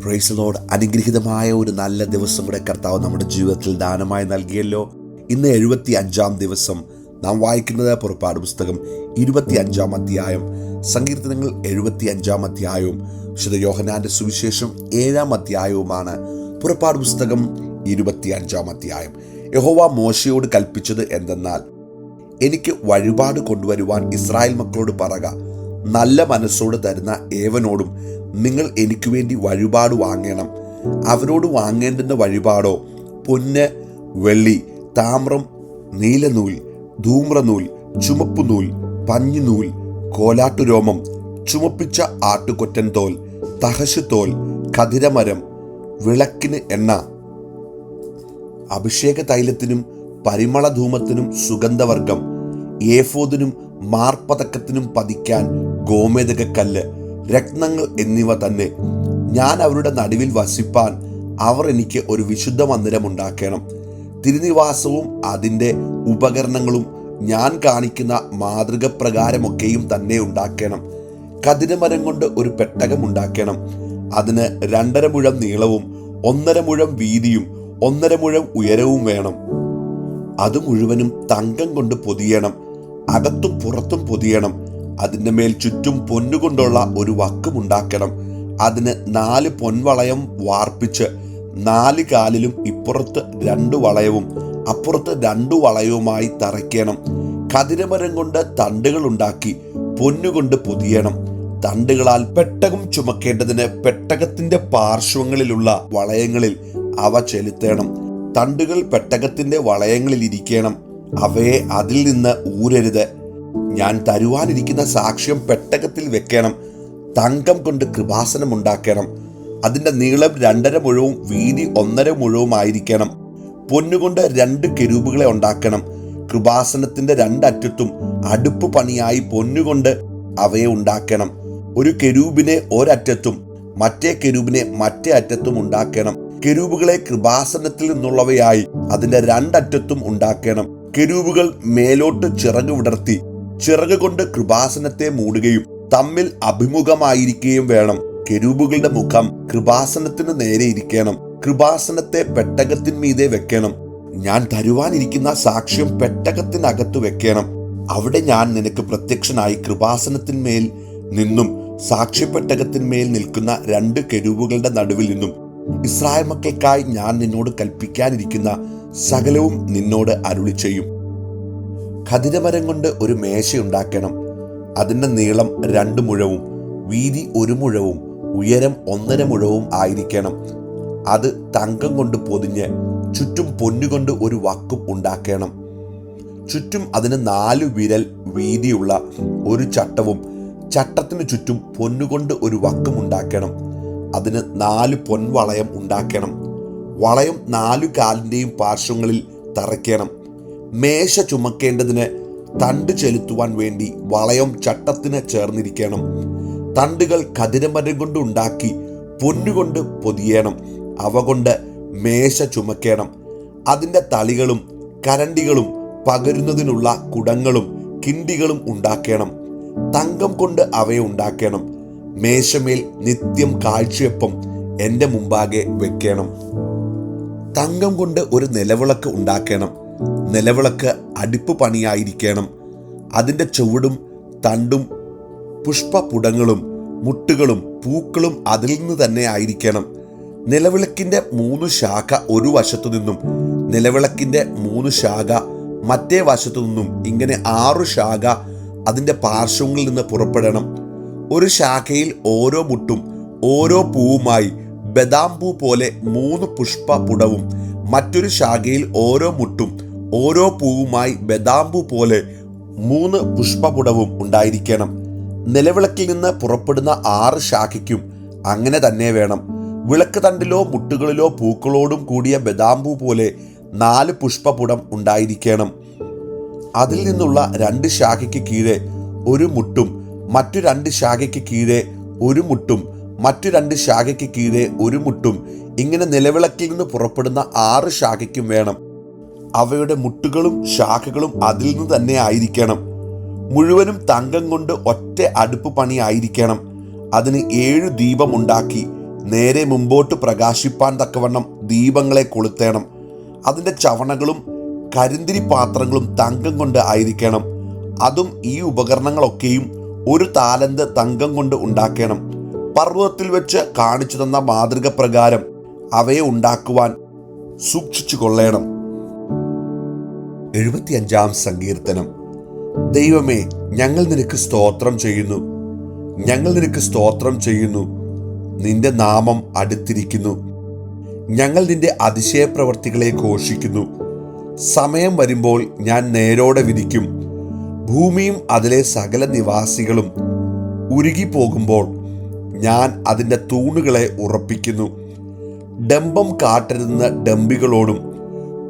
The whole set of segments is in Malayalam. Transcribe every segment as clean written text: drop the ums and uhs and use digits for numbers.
Praise Lord. അനുഗ്രഹീതമായ ഒരു നല്ല ദിവസം കൂടെ കർത്താവ് നമ്മുടെ ജീവിതത്തിൽ ദാനമായി നൽകിയല്ലോ. ഇന്ന് 75-ാം ദിവസം. നാം വായിക്കുന്നത് പുറപ്പാട് പുസ്തകം 25-ാം അധ്യായം, സങ്കീർത്തനങ്ങൾ 75-ാം അധ്യായവും വിശുദ്ധ യോഹന്നാന്റെ സുവിശേഷം 7-ാം അധ്യായവുമാണ്. പുറപ്പാട് പുസ്തകം 25-ാം അധ്യായം. യഹോവ മോശയോട് കൽപ്പിച്ചത് എന്തെന്നാൽ, എനിക്ക് വഴിപാട് കൊണ്ടുവരുവാൻ ഇസ്രായേൽ മക്കളോട് പറക. നല്ല മനസ്സോട് തരുന്ന ഏവനോടും നിങ്ങൾ എനിക്ക് വേണ്ടി വഴിപാട് വാങ്ങണം. അവരോട് വാങ്ങേണ്ടുന്ന വഴിപാടോ പൊന്ന്, വെള്ളി, താമ്രം, നീലനൂൽ, ധൂമ്രനൂൽ, ചുമപ്പുനൂൽ, പഞ്ഞിനൂൽ, കോലാട്ടുരോമം, ചുമപ്പിച്ച ആട്ടുകൊറ്റൻ തോൽ, തഹശുതോൽ, ഖദിരമരം, വിളക്കിന് എണ്ണ, അഭിഷേക തൈലത്തിനും പരിമളധൂമത്തിനും സുഗന്ധവർഗം, ഏഫോദിനും മാർപ്പതക്കത്തിനും പതിക്കാൻ ഗോമേദകക്കല്ല്, രത്നങ്ങൾ എന്നിവ തന്നെ. ഞാൻ അവരുടെ നടുവിൽ വസിപ്പാൻ അവർ എനിക്ക് ഒരു വിശുദ്ധ മന്ദിരം ഉണ്ടാക്കണം. തിരുനിവാസവും അതിൻ്റെ ഉപകരണങ്ങളും ഞാൻ കാണിക്കുന്ന മാതൃക പ്രകാരമൊക്കെയും തന്നെ ഉണ്ടാക്കണം. ഖദിരമരം കൊണ്ട് ഒരു പെട്ടകം ഉണ്ടാക്കണം. അതിന് 2.5 മുഴം നീളവും 1.5 മുഴം വീതിയും 1.5 മുഴം ഉയരവും വേണം. അത് മുഴുവനും തങ്കം കൊണ്ട് പൊതിയണം. അകത്തും പുറത്തും പൊതിയണം. അതിൻ്റെ മേൽ ചുറ്റും പൊന്നുകൊണ്ടുള്ള ഒരു വക്കും ഉണ്ടാക്കണം. അതിന് 4 പൊൻവളയം വാർപ്പിച്ച് 4 കാലിലും ഇപ്പുറത്ത് 2 വളയവും അപ്പുറത്ത് 2 വളയവുമായി തറയ്ക്കണം. ഖദിരമരം കൊണ്ട് തണ്ടുകൾ ഉണ്ടാക്കി പൊന്നുകൊണ്ട് പൊതിയണം. തണ്ടുകളാൽ പെട്ടകം ചുമക്കേണ്ടതിന് പെട്ടകത്തിന്റെ പാർശ്വങ്ങളിലുള്ള വളയങ്ങളിൽ അവ ചെലുത്തണം. തണ്ടുകൾ പെട്ടകത്തിന്റെ വളയങ്ങളിൽ ഇരിക്കണം. അവയെ അതിൽ നിന്ന് ഊരരുത്. ഞാൻ തരുവാനിരിക്കുന്ന സാക്ഷ്യം പെട്ടകത്തിൽ വെക്കണം. തങ്കം കൊണ്ട് കൃപാസനം ഉണ്ടാക്കണം. അതിൻ്റെ നീളം 2.5 മുഴവും വീതി 1.5 മുഴവും ആയിരിക്കണം. പൊന്നുകൊണ്ട് 2 കെരൂബുകളെ ഉണ്ടാക്കണം. കൃപാസനത്തിന്റെ 2 അറ്റത്തും അടുപ്പ് പണിയായി പൊന്നുകൊണ്ട് അവയെ ഉണ്ടാക്കണം. ഒരു കെരൂബിനെ ഒരറ്റത്തും മറ്റേ കെരൂബിനെ മറ്റേ അറ്റത്തും ഉണ്ടാക്കണം. കെരൂബുകളെ കൃപാസനത്തിൽ നിന്നുള്ളവയായി അതിന്റെ 2 അറ്റത്തും ഉണ്ടാക്കണം. കെരൂബുകൾ മേലോട്ട് ചിറക് വിടർത്തി ചിറക് കൊണ്ട് കൃപാസനത്തെ മൂടുകയും തമ്മിൽ അഭിമുഖമായിരിക്കുകയും വേണം. കെരൂബുകളുടെ മുഖം കൃപാസനത്തിന് നേരെ ഇരിക്കണം. കൃപാസനത്തെ പെട്ടകത്തിന്മീതെ വെക്കണം. ഞാൻ തരുവാനിരിക്കുന്ന സാക്ഷ്യം പെട്ടകത്തിനകത്ത് വെക്കണം. അവിടെ ഞാൻ നിനക്ക് പ്രത്യക്ഷനായി കൃപാസനത്തിന്മേൽ നിന്നും സാക്ഷ്യപ്പെട്ടകത്തിന്മേൽ നിൽക്കുന്ന 2 കെരൂബുകളുടെ നടുവിൽ നിന്നും ഇസ്രായേൽ മക്കൾക്കായി ഞാൻ നിന്നോട് കൽപ്പിക്കാനിരിക്കുന്ന സകലവും നിന്നോട് അരുളി ചെയ്യും. ഖദിരമരം കൊണ്ട് ഒരു മേശയുണ്ടാക്കണം. അതിൻ്റെ നീളം 2 മുഴവും വീതി 1 മുഴവും ഉയരം 1.5 മുഴവും ആയിരിക്കണം. അത് തങ്കം കൊണ്ട് പൊതിഞ്ഞ് ചുറ്റും പൊന്നുകൊണ്ട് ഒരു വക്കും ഉണ്ടാക്കണം. ചുറ്റും അതിന് 4 വിരൽ വീതിയുള്ള ഒരു ചട്ടവും ചട്ടത്തിനു ചുറ്റും പൊന്നുകൊണ്ട് ഒരു വക്കും ഉണ്ടാക്കണം. അതിന് 4 പൊൻവളയം ഉണ്ടാക്കണം. വളയം 4 കാലിൻ്റെയും പാർശ്വങ്ങളിൽ തറയ്ക്കണം. മേശ ചുമക്കേണ്ടതിന് തണ്ട് ചെലുത്തുവാൻ വേണ്ടി വളയം ചട്ടത്തിന് ചേർന്നിരിക്കണം. തണ്ടുകൾ ഖദിരമരം കൊണ്ട് ഉണ്ടാക്കി പൊന്നുകൊണ്ട് പൊതിയണം. അവ കൊണ്ട് മേശ ചുമക്കണം. അതിൻ്റെ തളികളും കരണ്ടികളും പകരുന്നതിനുള്ള കുടങ്ങളും കിണ്ടികളും ഉണ്ടാക്കണം. തങ്കം കൊണ്ട് അവയെ ഉണ്ടാക്കണം. മേശമേൽ നിത്യം കാഴ്ചയപ്പം എൻ്റെ മുമ്പാകെ വെക്കണം. തങ്കം കൊണ്ട് ഒരു നിലവിളക്ക് ഉണ്ടാക്കണം. നിലവിളക്ക് അടുപ്പ് പണിയായിരിക്കണം. അതിൻ്റെ ചുവടും തണ്ടും പുഷ്പപുടങ്ങളും മുട്ടുകളും പൂക്കളും അതിൽ നിന്ന് തന്നെ ആയിരിക്കണം. നിലവിളക്കിൻ്റെ 3 ശാഖ ഒരു വശത്തു നിന്നും നിലവിളക്കിൻ്റെ 3 ശാഖ മറ്റേ വശത്തു നിന്നും ഇങ്ങനെ 6 ശാഖ അതിൻ്റെ പാർശ്വങ്ങളിൽ നിന്ന് പുറപ്പെടണം. ഒരു ശാഖയിൽ ഓരോ മുട്ടും ഓരോ പൂവുമായി ബദാംപൂ പോലെ 3 പുഷ്പപുടവും മറ്റൊരു ശാഖയിൽ ഓരോ മുട്ടും ഓരോ പൂവുമായി ബദാംപൂ പോലെ 3 പുഷ്പപുടവും ഉണ്ടായിരിക്കണം. നിലവിളക്കിൽ നിന്ന് പുറപ്പെടുന്ന 6 ശാഖയ്ക്കും അങ്ങനെ തന്നെ വേണം. വിളക്ക് തണ്ടിലോ മുട്ടുകളിലോ പൂക്കളോടും കൂടിയ ബദാംപൂ പോലെ 4 പുഷ്പപുടം ഉണ്ടായിരിക്കണം. അതിൽ നിന്നുള്ള 2 ശാഖയ്ക്ക് കീഴെ ഒരു മുട്ടും മറ്റു 2 ശാഖയ്ക്ക് കീഴെ ഒരു മുട്ടും മറ്റു 2 ശാഖയ്ക്ക് കീഴെ ഒരു മുട്ടും ഇങ്ങനെ നിലവിളക്കിൽ നിന്ന് പുറപ്പെടുന്ന 6 ശാഖയ്ക്കും വേണം. അവയുടെ മുട്ടുകളും ശാഖകളും അതിൽ നിന്ന് തന്നെ ആയിരിക്കണം. മുഴുവനും തങ്കം കൊണ്ട് ഒറ്റ അടുപ്പ് പണി ആയിരിക്കണം. അതിന് 7 ദീപമുണ്ടാക്കി നേരെ മുമ്പോട്ട് പ്രകാശിപ്പാൻ തക്കവണ്ണം ദീപങ്ങളെ കൊളുത്തേണം. അതിൻ്റെ ചവണകളും കരിന്തിരി പാത്രങ്ങളും തങ്കം കൊണ്ട് ആയിരിക്കണം. അതും ഈ ഉപകരണങ്ങളൊക്കെയും 1 താലന്ത് തങ്കം കൊണ്ട് ഉണ്ടാക്കണം. പർവ്വതത്തിൽ വെച്ച് കാണിച്ചു തന്ന മാതൃക പ്രകാരം അവയെ ഉണ്ടാക്കുവാൻ സൂക്ഷിച്ചു കൊള്ളേണം. 75-ാം സങ്കീർത്തനം. ദൈവമേ, ഞങ്ങൾ നിനക്ക് സ്തോത്രം ചെയ്യുന്നു, ഞങ്ങൾ നിനക്ക് സ്തോത്രം ചെയ്യുന്നു. നിന്റെ നാമം അടുത്തിരിക്കുന്നു. ഞങ്ങൾ നിന്റെ അതിശയപ്രവർത്തികളെ ഘോഷിക്കുന്നു. സമയം വരുമ്പോൾ ഞാൻ നേരോടെ വിധിക്കും. ഭൂമിയും അതിലെ സകല നിവാസികളും ഉരുകിപ്പോകുമ്പോൾ ഞാൻ അതിൻ്റെ തൂണുകളെ ഉറപ്പിക്കുന്നു. ഡംഭം കാട്ടരുതെന്ന് ഡംഭികളോടും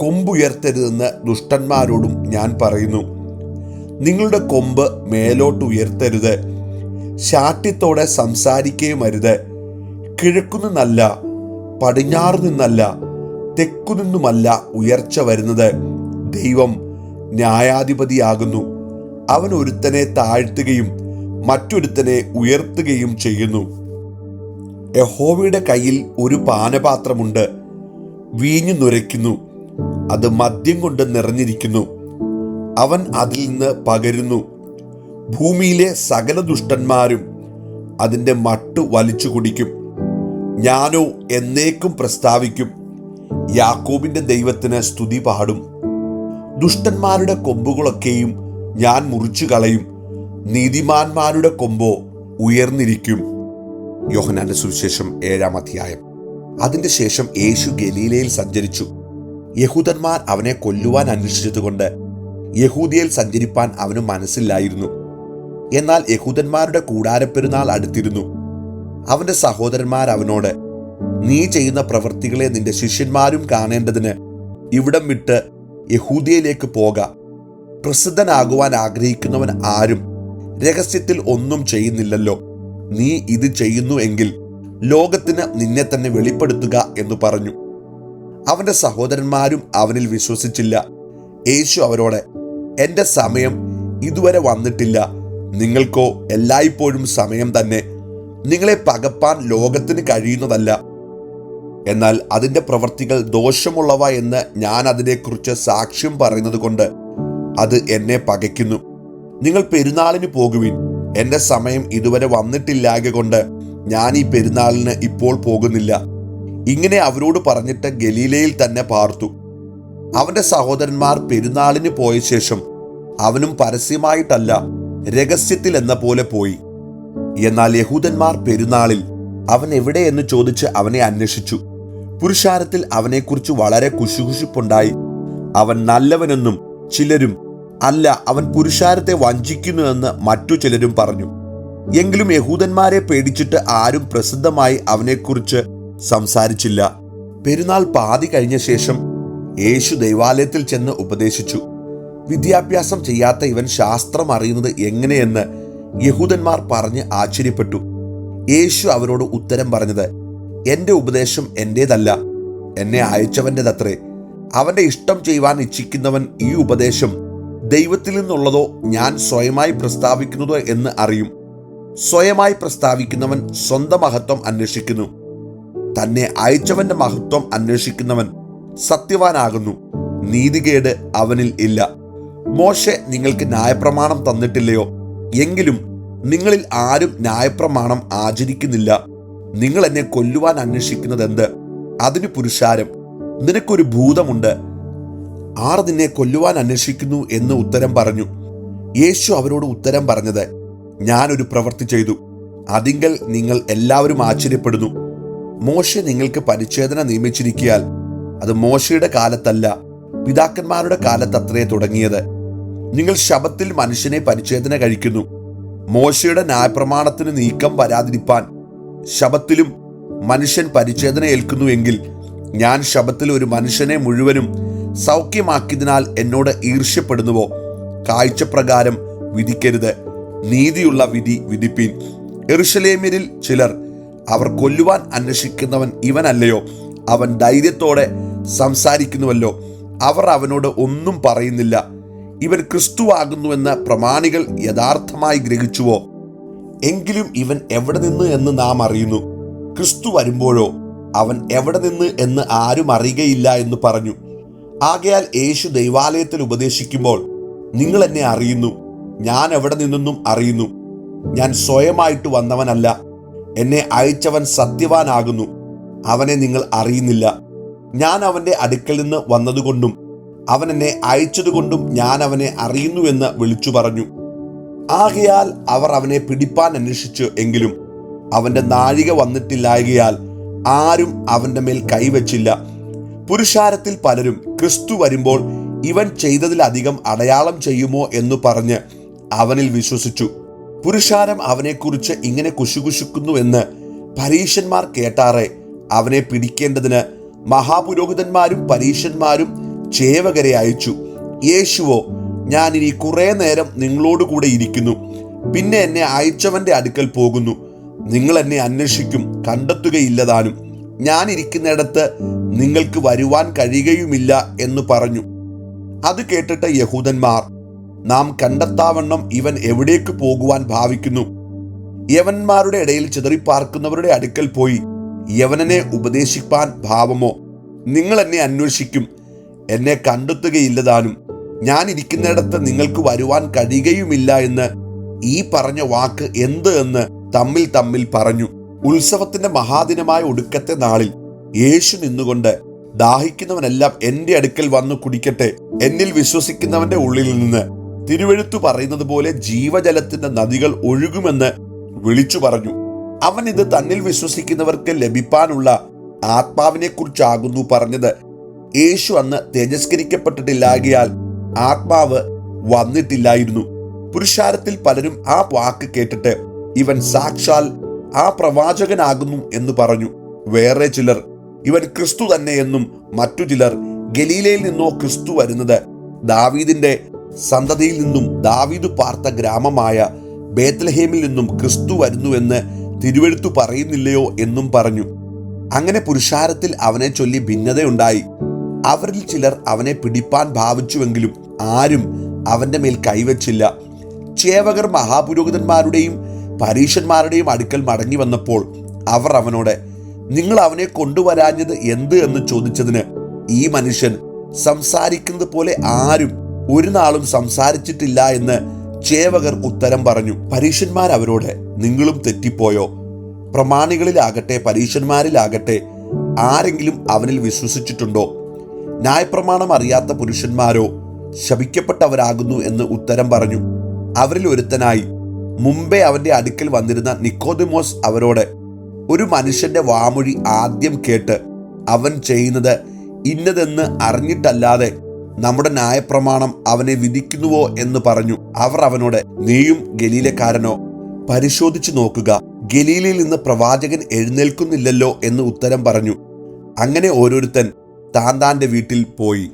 കൊമ്പുയർത്തരുതെന്ന് ദുഷ്ടന്മാരോടും ഞാൻ പറയുന്നു. നിങ്ങളുടെ കൊമ്പ് മേലോട്ട് ഉയർത്തരുത്, ശാഠ്യത്തോടെ സംസാരിക്കുകയും അരുത്. കിഴക്കുനിന്നല്ല, പടിഞ്ഞാറു നിന്നല്ല, തെക്കുനിന്നുമല്ല ഉയർച്ച വരുന്നത്. ദൈവം ന്യായാധിപതിയാകുന്നു. അവൻ ഒരുത്തനെ താഴ്ത്തുകയും മറ്റൊരുത്തനെ ഉയർത്തുകയും ചെയ്യുന്നു. യഹോവയുടെ കയ്യിൽ ഒരു പാനപാത്രമുണ്ട്, വീഞ്ഞു നുരയ്ക്കുന്നു, അത് മദ്യം കൊണ്ട് നിറഞ്ഞിരിക്കുന്നു. അവൻ അതിൽ നിന്ന് പകരുന്നു. ഭൂമിയിലെ സകല ദുഷ്ടന്മാരും അതിൻ്റെ മട്ടു വലിച്ചു കുടിക്കും. ഞാനോ എന്നേക്കും പ്രസ്താവിക്കും, യാക്കോബിന്റെ ദൈവത്തിന് സ്തുതി പാടും. ദുഷ്ടന്മാരുടെ കൊമ്പുകളൊക്കെയും ഞാൻ മുറിച്ചു കളയും, നീതിമാന്മാരുടെ കൊമ്പോ ഉയർന്നിരിക്കും. യോഹന്നാന്റെ സുവിശേഷം 7-ാം അധ്യായം. അതിന്റെ ശേഷം യേശു ഗലീലയിൽ സഞ്ചരിച്ചു. യഹൂദന്മാർ അവനെ കൊല്ലുവാൻ അന്വേഷിച്ചതുകൊണ്ട് യഹൂദിയയിൽ സഞ്ചരിപ്പാൻ അവന് മനസ്സില്ലായിരുന്നു. എന്നാൽ യഹൂദന്മാരുടെ കൂടാരപ്പെരുന്നാൾ അടുത്തിരുന്നു. അവന്റെ സഹോദരന്മാർ അവനോട്, നീ ചെയ്യുന്ന പ്രവൃത്തികളെ നിന്റെ ശിഷ്യന്മാരും കാണേണ്ടതിന് ഇവിടം വിട്ട് യഹൂദിയയിലേക്ക് പോക. പ്രസിദ്ധനാകുവാൻ ആഗ്രഹിക്കുന്നവൻ ആരും രഹസ്യത്തിൽ ഒന്നും ചെയ്യുന്നില്ലല്ലോ. നീ ഇത് ചെയ്യുന്നു എങ്കിൽ ലോകത്തിന് നിന്നെ തന്നെ വെളിപ്പെടുത്തുക എന്ന് പറഞ്ഞു. അവന്റെ സഹോദരന്മാരും അവനിൽ വിശ്വസിച്ചില്ല. യേശു അവരോട്, എൻ്റെ സമയം ഇതുവരെ വന്നിട്ടില്ല, നിങ്ങൾക്കോ എല്ലായ്പ്പോഴും സമയം തന്നെ. നിങ്ങളെ പകപ്പാൻ ലോകത്തിന് കഴിയുന്നതല്ല. എന്നാൽ അതിൻ്റെ പ്രവൃത്തികൾ ദോഷമുള്ളവ എന്ന് ഞാൻ അതിനെക്കുറിച്ച് സാക്ഷ്യം പറയുന്നത് കൊണ്ട് അത് എന്നെ പകയ്ക്കുന്നു. നിങ്ങൾ പെരുന്നാളിന് പോകുവിൻ. എൻ്റെ സമയം ഇതുവരെ വന്നിട്ടില്ലായകൊണ്ട് ഞാൻ ഈ പെരുന്നാളിന് ഇപ്പോൾ പോകുന്നില്ല. ഇങ്ങനെ അവരോട് പറഞ്ഞിട്ട് ഗലീലയിൽ തന്നെ പാർത്തു. അവന്റെ സഹോദരന്മാർ പെരുന്നാളിന് പോയ ശേഷം അവനും പരസ്യമായിട്ടല്ല, രഹസ്യത്തിൽ എന്ന പോലെ പോയി. എന്നാൽ യഹൂദന്മാർ പെരുന്നാളിൽ അവൻ എവിടെയെന്ന് ചോദിച്ച് അവനെ അന്വേഷിച്ചു. പുരുഷാരത്തിൽ അവനെക്കുറിച്ച് വളരെ കുശുകുശുപ്പുണ്ടായി. അവൻ നല്ലവനെന്നും ചിലരും, അല്ല, അവൻ പുരുഷാരത്തെ വഞ്ചിക്കുന്നുവെന്ന് മറ്റു ചിലരും പറഞ്ഞു. എങ്കിലും യഹൂദന്മാരെ പേടിച്ചിട്ട് ആരും പ്രസിദ്ധമായി അവനെക്കുറിച്ച് സംസാരിച്ചില്ല. പെരുന്നാൾ പാതി കഴിഞ്ഞ ശേഷം യേശു ദൈവാലയത്തിൽ ചെന്ന് ഉപദേശിച്ചു. വിദ്യാഭ്യാസം ചെയ്യാത്ത ഇവൻ ശാസ്ത്രം അറിയുന്നത് എങ്ങനെയെന്ന് യഹൂദന്മാർ പറഞ്ഞ് ആശ്ചര്യപ്പെട്ടു. യേശു അവരോട് ഉത്തരം പറഞ്ഞത്, എൻ്റെ ഉപദേശം എൻ്റേതല്ല, എന്നെ അയച്ചവൻ്റെതത്രേ. അവൻ്റെ ഇഷ്ടം ചെയ്യുവാൻ ഇച്ഛിക്കുന്നവൻ ഈ ഉപദേശം ദൈവത്തിൽ നിന്നുള്ളതോ ഞാൻ സ്വയമായി പ്രസ്താവിക്കുന്നതോ എന്ന് അറിയും. സ്വയമായി പ്രസ്താവിക്കുന്നവൻ സ്വന്തം മഹത്വം അന്വേഷിക്കുന്നു. തന്നെ അയച്ചവന്റെ മഹത്വം അന്വേഷിക്കുന്നവൻ സത്യവാനാകുന്നു. നീതികേട് അവനിൽ ഇല്ല. മോശെ നിങ്ങൾക്ക് ന്യായപ്രമാണം തന്നിട്ടില്ലയോ? എങ്കിലും നിങ്ങളിൽ ആരും ന്യായപ്രമാണം ആചരിക്കുന്നില്ല. നിങ്ങൾ എന്നെ കൊല്ലുവാൻ അന്വേഷിക്കുന്നത് എന്ത്? അതിന് പുരുഷാരം, നിനക്കൊരു ഭൂതമുണ്ട്, ആർ നിന്നെ കൊല്ലുവാൻ അന്വേഷിക്കുന്നു എന്ന് ഉത്തരം പറഞ്ഞു. യേശു അവരോട് ഉത്തരം പറഞ്ഞത്, ഞാനൊരു പ്രവൃത്തി ചെയ്തു, അതിങ്കൽ നിങ്ങൾ എല്ലാവരും ആശ്ചര്യപ്പെടുന്നു. മോശെ നിങ്ങൾക്ക് പരിച്ഛേദന നിയമിച്ചിരിക്കയാൽ അത് മോശയുടെ കാലത്തല്ല, പിതാക്കന്മാരുടെ കാലത്തത്രേ തുടങ്ങിയത്. നിങ്ങൾ ശബത്തിൽ മനുഷ്യനെ പരിച്ഛേദന കഴിക്കുന്നു. മോശയുടെ ന്യായപ്രമാണത്തിന് നീക്കം വരാതിരിപ്പാൻ ശബത്തിലും മനുഷ്യൻ പരിച്ഛേദന ഏൽക്കുന്നു എങ്കിൽ ഞാൻ ശബത്തിൽ ഒരു മനുഷ്യനെ മുഴുവനും സൗഖ്യമാക്കിയതിനാൽ എന്നോട് ഈർഷ്യപ്പെടുന്നുവോ? കാഴ്ചപ്രകാരം വിധിക്കരുത്, നീതിയുള്ള വിധി വിധിപ്പീൻ. യെരൂശലേമ്യരിൽ ചിലർ, അവർ കൊല്ലുവാൻ അന്വേഷിക്കുന്നവൻ ഇവനല്ലയോ? അവൻ ധൈര്യത്തോടെ സംസാരിക്കുന്നുവല്ലോ. അവർ അവനോട് ഒന്നും പറയുന്നില്ല. ഇവൻ ക്രിസ്തുവാകുന്നുവെന്ന് പ്രമാണികൾ യഥാർത്ഥമായി ഗ്രഹിച്ചുവോ? എങ്കിലും ഇവൻ എവിടെ നിന്ന് എന്ന് നാം അറിയുന്നു. ക്രിസ്തു വരുമ്പോഴോ അവൻ എവിടെ നിന്ന് എന്ന് ആരും അറിയുകയില്ല എന്ന് പറഞ്ഞു. ആകയാൽ യേശു ദൈവാലയത്തിൽ ഉപദേശിക്കുമ്പോൾ, നിങ്ങൾ എന്നെ അറിയുന്നു, ഞാൻ എവിടെ നിന്നെന്നും അറിയുന്നു. ഞാൻ സ്വയമായിട്ട് വന്നവനല്ല, എന്നെ അയച്ചവൻ സത്യവാനാകുന്നു, അവനെ നിങ്ങൾ അറിയുന്നില്ല. ഞാൻ അവന്റെ അടുക്കൽ നിന്ന് വന്നതുകൊണ്ടും അവൻ എന്നെ അയച്ചതുകൊണ്ടും ഞാൻ അവനെ അറിയുന്നുവെന്ന് വിളിച്ചു പറഞ്ഞു. ആകയാൽ അവർ അവനെ പിടിപ്പാൻ അന്വേഷിച്ചു, എങ്കിലും അവന്റെ നാഴിക വന്നിട്ടില്ലായകയാൽ ആരും അവന്റെ മേൽ കൈവച്ചില്ല. പുരുഷാരത്തിൽ പലരും ക്രിസ്തു വരുമ്പോൾ ഇവൻ ചെയ്തതിലധികം അടയാളം ചെയ്യുമോ എന്ന് പറഞ്ഞ് അവനിൽ വിശ്വസിച്ചു. പുരുഷാരം അവനെക്കുറിച്ച് ഇങ്ങനെ കുശുകുശുക്കുന്നുവെന്ന് പരീശന്മാർ കേട്ടാറെ അവനെ പിടിക്കേണ്ടതിന് മഹാപുരോഹിതന്മാരും പരീശന്മാരും ചേവകരെ അയച്ചു. യേശുവോ, ഞാൻ ഇനി കുറെ നേരം നിങ്ങളോടുകൂടെ ഇരിക്കുന്നു, പിന്നെ എന്നെ അയച്ചവന്റെ അടുക്കൽ പോകുന്നു. നിങ്ങൾ എന്നെ അന്വേഷിക്കും, കണ്ടെത്തുകയില്ലതാനും. ഞാൻ ഇരിക്കുന്നിടത്ത് നിങ്ങൾക്ക് വരുവാൻ കഴിയുകയുമില്ല എന്ന് പറഞ്ഞു. അത് കേട്ടിട്ട് യഹൂദന്മാർ, നാം കണ്ടെത്താവണ്ണം ഇവൻ എവിടേക്ക് പോകുവാൻ ഭാവിക്കുന്നു? യവന്മാരുടെ ഇടയിൽ ചിതറിപ്പാർക്കുന്നവരുടെ അടുക്കൽ പോയി യവനനെ ഉപദേശിപ്പാൻ ഭാവമോ? നിങ്ങൾ എന്നെ അന്വേഷിക്കും, എന്നെ കണ്ടെത്തുകയില്ലതാനും. ഞാൻ ഇരിക്കുന്നിടത്ത് നിങ്ങൾക്ക് വരുവാൻ കഴിയുകയുമില്ല എന്ന് ഈ പറഞ്ഞ വാക്ക് എന്ത് എന്ന് തമ്മിൽ തമ്മിൽ പറഞ്ഞു. ഉത്സവത്തിന്റെ മഹാദിനമായ ഒടുക്കത്തെ നാളിൽ യേശു നിന്നുകൊണ്ട്, ദാഹിക്കുന്നവനെല്ലാം എന്റെ അടുക്കൽ വന്നു കുടിക്കട്ടെ, എന്നിൽ വിശ്വസിക്കുന്നവന്റെ ഉള്ളിൽ നിന്ന് തിരുവെഴുത്തു പറയുന്നത് പോലെ ജീവജലത്തിന്റെ നദികൾ ഒഴുകുമെന്ന് വിളിച്ചു പറഞ്ഞു. അവൻ ഇത് തന്നിൽ വിശ്വസിക്കുന്നവർക്ക് ലഭിപ്പാനുള്ള ആത്മാവിനെ കുറിച്ചാകുന്നു പറഞ്ഞത്. യേശു അന്ന് തേജസ്കരിക്കപ്പെട്ടിട്ടില്ലാകിയാൽ ആത്മാവ് വന്നിട്ടില്ലായിരുന്നു. പുരുഷാരത്തിൽ പലരും ആ വാക്ക് കേട്ടിട്ട്, ഇവൻ സാക്ഷാൽ ആ പ്രവാചകനാകുന്നു എന്ന് പറഞ്ഞു. വേറെ ചിലർ, ഇവൻ ക്രിസ്തു തന്നെ എന്നും, മറ്റു ചിലർ, ഗലീലയിൽ നിന്നോ ക്രിസ്തു വരുന്നത്? ദാവീദിന്റെ സന്തതിയിൽ നിന്നും ദാവീദ് പാർത്ത ഗ്രാമമായ ബേത്ലഹേമിൽ നിന്നും ക്രിസ്തു വരുന്നുവെന്ന് തിരുവെഴുത്തു പറയുന്നില്ലയോ എന്നും പറഞ്ഞു. അങ്ങനെ പുരുഷാരത്തിൽ അവനെ ചൊല്ലി ഭിന്നതയുണ്ടായി. അവരിൽ ചിലർ അവനെ പിടിപ്പാൻ ഭാവിച്ചുവെങ്കിലും ആരും അവന്റെ മേൽ കൈവച്ചില്ല. ചേവകർ മഹാപുരോഹിതന്മാരുടെയും പരീശന്മാരുടെയും അടുക്കൽ മടങ്ങി വന്നപ്പോൾ അവർ അവനോട്, നിങ്ങൾ അവനെ കൊണ്ടുവരാഞ്ഞത് എന്ത് എന്ന് ചോദിച്ചതിന്, ഈ മനുഷ്യൻ സംസാരിക്കുന്നത് പോലെ ആരും ഒരു നാളും സംസാരിച്ചിട്ടില്ല എന്ന് ചേവകർ ഉത്തരം പറഞ്ഞു. പരീശന്മാർ അവരോട്, നിങ്ങളും തെറ്റിപ്പോയോ? പ്രമാണികളിലാകട്ടെ പരീശന്മാരിലാകട്ടെ ആരെങ്കിലും അവനിൽ വിശ്വസിച്ചിട്ടുണ്ടോ? ന്യായപ്രമാണം അറിയാത്ത പുരുഷന്മാരോ ശപിക്കപ്പെട്ടവരാകുന്നു എന്ന് ഉത്തരം പറഞ്ഞു. അവരിൽ ഒരുത്തനായി മുമ്പേ അവന്റെ അടുക്കൽ വന്നിരുന്ന നിക്കോദിമോസ് അവരോട്, ഒരു മനുഷ്യന്റെ വാമൊഴി ആദ്യം കേട്ട് അവൻ ചെയ്യുന്നത് ഇന്നതെന്ന് അറിഞ്ഞിട്ടല്ലാതെ നമ്മുടെ ന്യായപ്രമാണം അവനെ വിധിക്കുന്നുവോ എന്ന് പറഞ്ഞു. അവർ അവനോട്, നീയും ഗലീലക്കാരനോ? പരിശോധിച്ചു നോക്കുക, ഗലീലയിൽ നിന്ന് പ്രവാചകൻ എഴുന്നേൽക്കുന്നില്ലല്ലോ എന്ന് ഉത്തരം പറഞ്ഞു. അങ്ങനെ ഓരോരുത്തൻ താൻ താൻ്റെ വീട്ടിൽ പോയി.